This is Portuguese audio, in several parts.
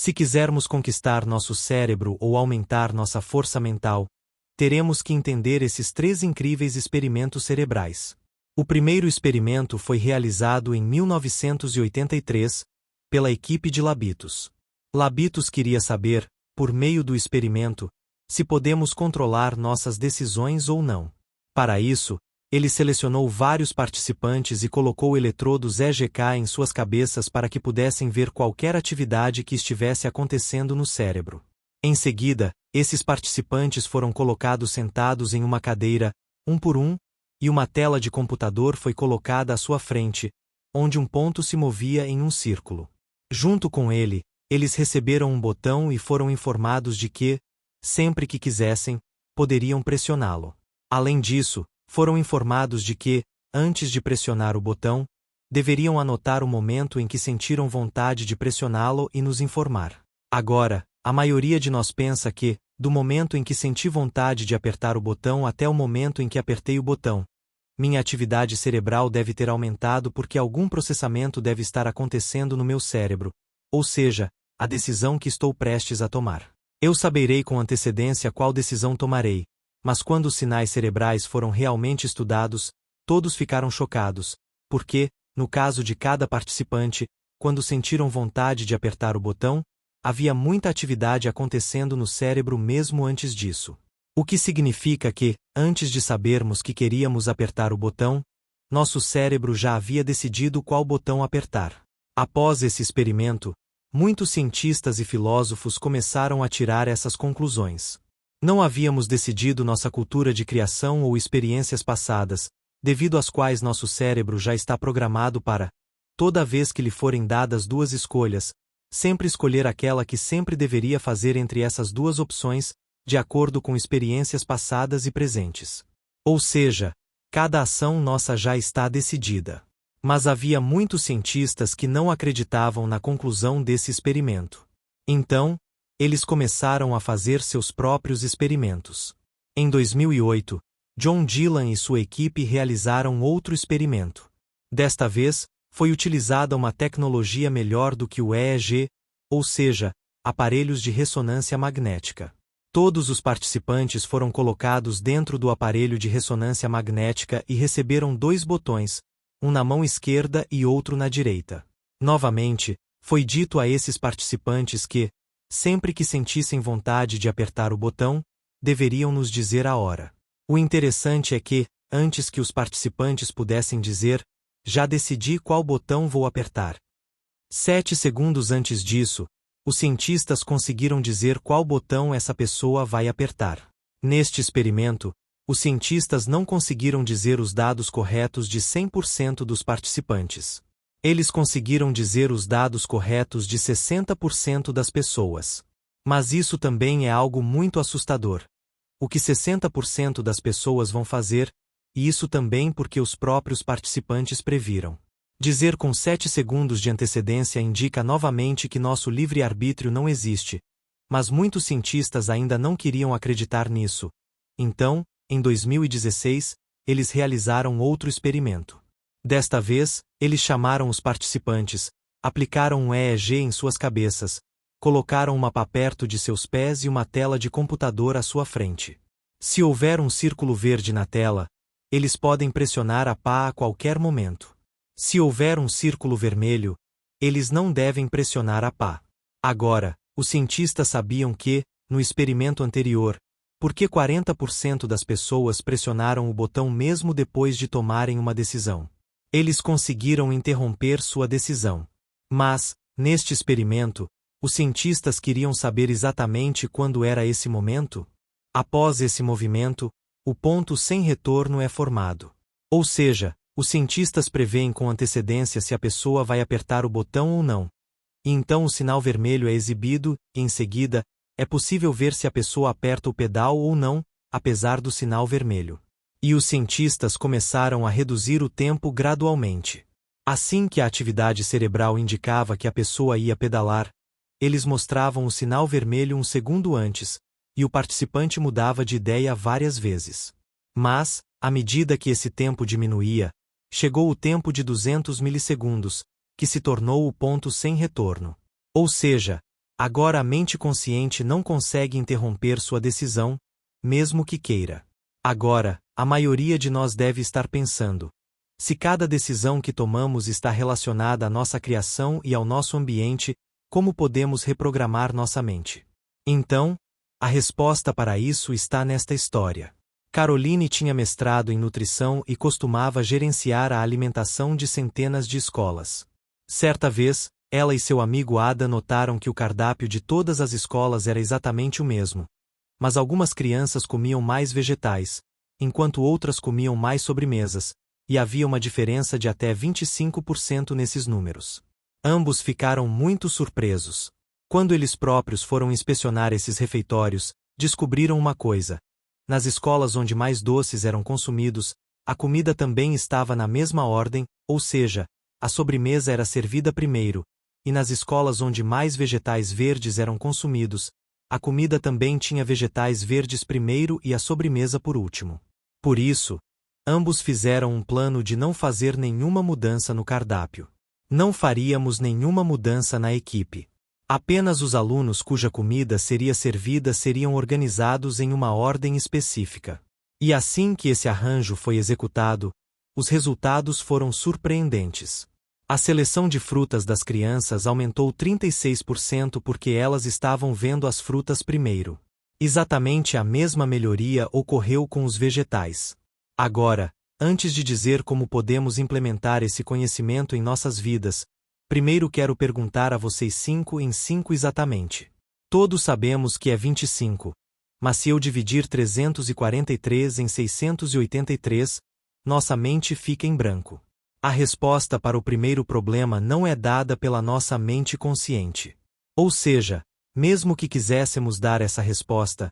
Se quisermos conquistar nosso cérebro ou aumentar nossa força mental, teremos que entender esses 3 incríveis experimentos cerebrais. O primeiro experimento foi realizado em 1983, pela equipe de Labitus. Labitus queria saber, por meio do experimento, se podemos controlar nossas decisões ou não. Para isso, ele selecionou vários participantes e colocou eletrodos EGK em suas cabeças para que pudessem ver qualquer atividade que estivesse acontecendo no cérebro. Em seguida, esses participantes foram colocados sentados em uma cadeira, um por um, e uma tela de computador foi colocada à sua frente, onde um ponto se movia em um círculo. Junto com ele, eles receberam um botão e foram informados de que, sempre que quisessem, poderiam pressioná-lo. Além disso, foram informados de que, antes de pressionar o botão, deveriam anotar o momento em que sentiram vontade de pressioná-lo e nos informar. Agora, a maioria de nós pensa que, do momento em que senti vontade de apertar o botão até o momento em que apertei o botão, minha atividade cerebral deve ter aumentado porque algum processamento deve estar acontecendo no meu cérebro, ou seja, a decisão que estou prestes a tomar. Eu saberei com antecedência qual decisão tomarei, mas quando os sinais cerebrais foram realmente estudados, todos ficaram chocados, porque, no caso de cada participante, quando sentiram vontade de apertar o botão, havia muita atividade acontecendo no cérebro mesmo antes disso. O que significa que, antes de sabermos que queríamos apertar o botão, nosso cérebro já havia decidido qual botão apertar. Após esse experimento, muitos cientistas e filósofos começaram a tirar essas conclusões. Não havíamos decidido nossa cultura de criação ou experiências passadas, devido às quais nosso cérebro já está programado para, toda vez que lhe forem dadas 2 escolhas, sempre escolher aquela que sempre deveria fazer entre essas 2 opções, de acordo com experiências passadas e presentes. Ou seja, cada ação nossa já está decidida. Mas havia muitos cientistas que não acreditavam na conclusão desse experimento. Então, eles começaram a fazer seus próprios experimentos. Em 2008, John Dillon e sua equipe realizaram outro experimento. Desta vez, foi utilizada uma tecnologia melhor do que o EEG, ou seja, aparelhos de ressonância magnética. Todos os participantes foram colocados dentro do aparelho de ressonância magnética e receberam 2 botões, um na mão esquerda e outro na direita. Novamente, foi dito a esses participantes que, sempre que sentissem vontade de apertar o botão, deveriam nos dizer a hora. O interessante é que, antes que os participantes pudessem dizer, já decidi qual botão vou apertar. 7 segundos antes disso, os cientistas conseguiram dizer qual botão essa pessoa vai apertar. Neste experimento, os cientistas não conseguiram dizer os dados corretos de 100% dos participantes. Eles conseguiram dizer os dados corretos de 60% das pessoas. Mas isso também é algo muito assustador. O que 60% das pessoas vão fazer, e isso também porque os próprios participantes previram. Dizer com 7 segundos de antecedência indica novamente que nosso livre-arbítrio não existe, mas muitos cientistas ainda não queriam acreditar nisso. Então, em 2016, eles realizaram outro experimento. Desta vez, eles chamaram os participantes, aplicaram um EEG em suas cabeças, colocaram uma pá perto de seus pés e uma tela de computador à sua frente. Se houver um círculo verde na tela, eles podem pressionar a pá a qualquer momento. Se houver um círculo vermelho, eles não devem pressionar a pá. Agora, os cientistas sabiam que, no experimento anterior, porque 40% das pessoas pressionaram o botão mesmo depois de tomarem uma decisão. Eles conseguiram interromper sua decisão. Mas, neste experimento, os cientistas queriam saber exatamente quando era esse momento? Após esse movimento, o ponto sem retorno é formado. Ou seja, os cientistas preveem com antecedência se a pessoa vai apertar o botão ou não. E então o sinal vermelho é exibido, e em seguida, é possível ver se a pessoa aperta o pedal ou não, apesar do sinal vermelho. E os cientistas começaram a reduzir o tempo gradualmente. Assim que a atividade cerebral indicava que a pessoa ia pedalar, eles mostravam o sinal vermelho um segundo antes, e o participante mudava de ideia várias vezes. Mas, à medida que esse tempo diminuía, chegou o tempo de 200 milissegundos, que se tornou o ponto sem retorno. Ou seja, Agora a mente consciente não consegue interromper sua decisão, mesmo que queira. Agora, a maioria de nós deve estar pensando: se cada decisão que tomamos está relacionada à nossa criação e ao nosso ambiente, como podemos reprogramar nossa mente? Então, a resposta para isso está nesta história. Caroline tinha mestrado em nutrição e costumava gerenciar a alimentação de centenas de escolas. Certa vez, ela e seu amigo Adam notaram que o cardápio de todas as escolas era exatamente o mesmo. Mas algumas crianças comiam mais vegetais, enquanto outras comiam mais sobremesas, e havia uma diferença de até 25% nesses números. Ambos ficaram muito surpresos. Quando eles próprios foram inspecionar esses refeitórios, descobriram uma coisa: nas escolas onde mais doces eram consumidos, a comida também estava na mesma ordem, ou seja, a sobremesa era servida primeiro, e nas escolas onde mais vegetais verdes eram consumidos, a comida também tinha vegetais verdes primeiro e a sobremesa por último. Por isso, ambos fizeram um plano de não fazer nenhuma mudança no cardápio. Não faríamos nenhuma mudança na equipe. Apenas os alunos cuja comida seria servida seriam organizados em uma ordem específica. E assim que esse arranjo foi executado, os resultados foram surpreendentes. A seleção de frutas das crianças aumentou 36% porque elas estavam vendo as frutas primeiro. Exatamente a mesma melhoria ocorreu com os vegetais. Agora, antes de dizer como podemos implementar esse conhecimento em nossas vidas, primeiro quero perguntar a vocês 5 em 5 exatamente. Todos sabemos que é 25, mas se eu dividir 343 em 683, nossa mente fica em branco. A resposta para o primeiro problema não é dada pela nossa mente consciente. Ou seja, mesmo que quiséssemos dar essa resposta,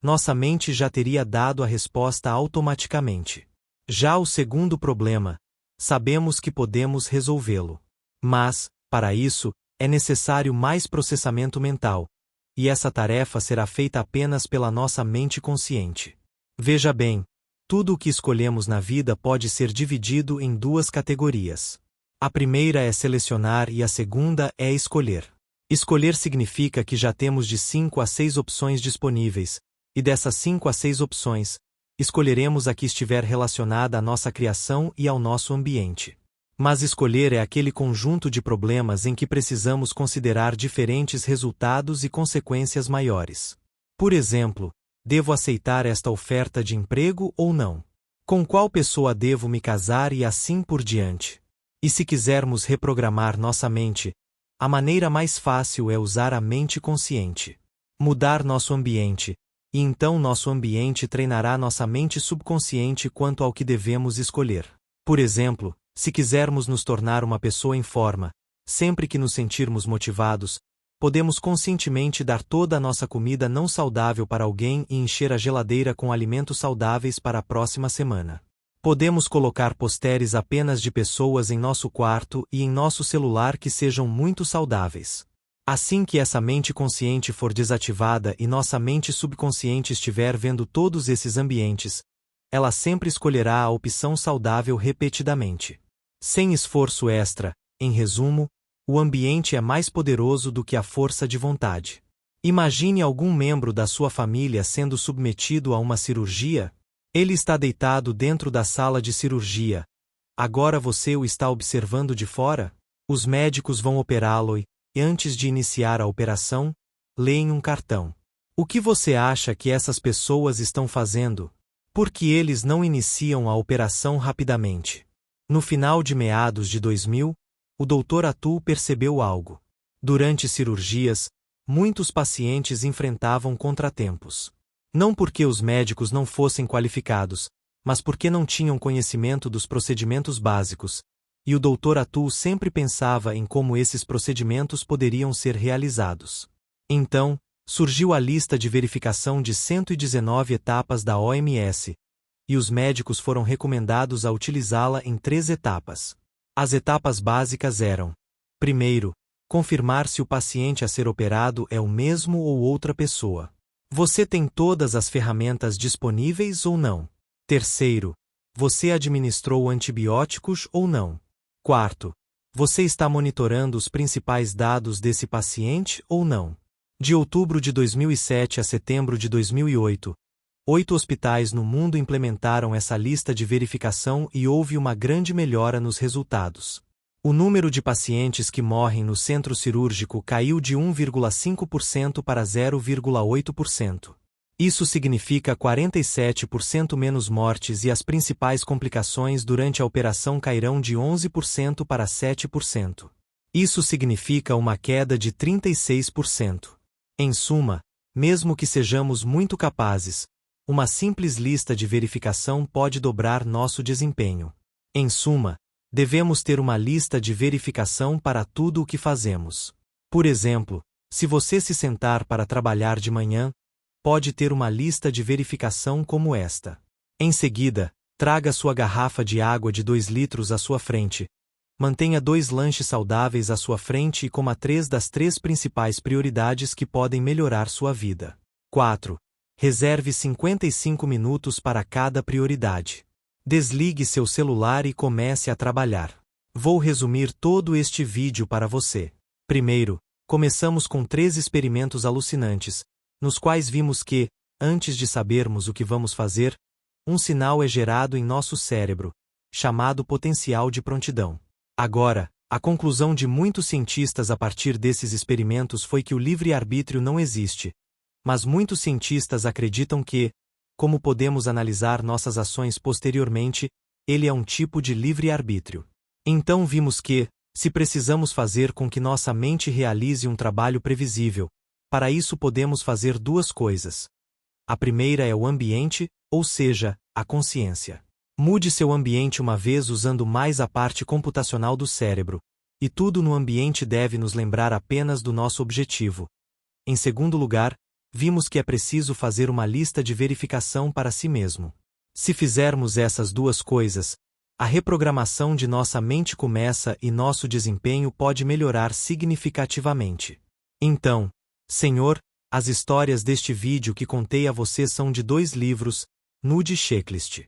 nossa mente já teria dado a resposta automaticamente. Já o segundo problema, sabemos que podemos resolvê-lo. Mas, para isso, é necessário mais processamento mental, e essa tarefa será feita apenas pela nossa mente consciente. Veja bem, tudo o que escolhemos na vida pode ser dividido em duas categorias. A primeira é selecionar e a segunda é escolher. Escolher significa que já temos de 5 a 6 opções disponíveis, e dessas 5 a 6 opções, escolheremos a que estiver relacionada à nossa criação e ao nosso ambiente. Mas escolher é aquele conjunto de problemas em que precisamos considerar diferentes resultados e consequências maiores. Por exemplo, devo aceitar esta oferta de emprego ou não? Com qual pessoa devo me casar e assim por diante? E se quisermos reprogramar nossa mente, a maneira mais fácil é usar a mente consciente. Mudar nosso ambiente, e então nosso ambiente treinará nossa mente subconsciente quanto ao que devemos escolher. Por exemplo, se quisermos nos tornar uma pessoa em forma, sempre que nos sentirmos motivados, podemos conscientemente dar toda a nossa comida não saudável para alguém e encher a geladeira com alimentos saudáveis para a próxima semana. Podemos colocar posteres apenas de pessoas em nosso quarto e em nosso celular que sejam muito saudáveis. Assim que essa mente consciente for desativada e nossa mente subconsciente estiver vendo todos esses ambientes, ela sempre escolherá a opção saudável repetidamente. Sem esforço extra, em resumo, o ambiente é mais poderoso do que a força de vontade. Imagine algum membro da sua família sendo submetido a uma cirurgia. Ele está deitado dentro da sala de cirurgia. Agora você o está observando de fora? Os médicos vão operá-lo e, antes de iniciar a operação, leem um cartão. O que você acha que essas pessoas estão fazendo? Por que eles não iniciam a operação rapidamente? No final de meados de 2000, o Dr. Atul percebeu algo. Durante cirurgias, muitos pacientes enfrentavam contratempos. Não porque os médicos não fossem qualificados, mas porque não tinham conhecimento dos procedimentos básicos, e o Dr. Atul sempre pensava em como esses procedimentos poderiam ser realizados. Então, surgiu a lista de verificação de 119 etapas da OMS, e os médicos foram recomendados a utilizá-la em 3 etapas. As etapas básicas eram: primeiro, confirmar se o paciente a ser operado é o mesmo ou outra pessoa. Você tem todas as ferramentas disponíveis ou não? Terceiro, você administrou antibióticos ou não? Quarto, você está monitorando os principais dados desse paciente ou não? De outubro de 2007 a setembro de 2008, 8 hospitais no mundo implementaram essa lista de verificação e houve uma grande melhora nos resultados. O número de pacientes que morrem no centro cirúrgico caiu de 1,5% para 0,8%. Isso significa 47% menos mortes e as principais complicações durante a operação cairão de 11% para 7%. Isso significa uma queda de 36%. Em suma, mesmo que sejamos muito capazes, uma simples lista de verificação pode dobrar nosso desempenho. Em suma, devemos ter uma lista de verificação para tudo o que fazemos. Por exemplo, se você se sentar para trabalhar de manhã, pode ter uma lista de verificação como esta. Em seguida, traga sua garrafa de água de 2 litros à sua frente. Mantenha 2 lanches saudáveis à sua frente e coma 3 das 3 principais prioridades que podem melhorar sua vida. 4. Reserve 55 minutos para cada prioridade. Desligue seu celular e comece a trabalhar. Vou resumir todo este vídeo para você. Primeiro, começamos com 3 experimentos alucinantes, nos quais vimos que, antes de sabermos o que vamos fazer, um sinal é gerado em nosso cérebro, chamado potencial de prontidão. Agora, a conclusão de muitos cientistas a partir desses experimentos foi que o livre-arbítrio não existe, mas muitos cientistas acreditam que, como podemos analisar nossas ações posteriormente, ele é um tipo de livre-arbítrio. Então vimos que, se precisamos fazer com que nossa mente realize um trabalho previsível, para isso podemos fazer 2 coisas. A primeira é o ambiente, ou seja, a consciência. Mude seu ambiente uma vez usando mais a parte computacional do cérebro, e tudo no ambiente deve nos lembrar apenas do nosso objetivo. Em segundo lugar, vimos que é preciso fazer uma lista de verificação para si mesmo. Se fizermos essas 2 coisas, a reprogramação de nossa mente começa e nosso desempenho pode melhorar significativamente. Então, Senhor, as histórias deste vídeo que contei a você são de 2 livros, Nude Checklist.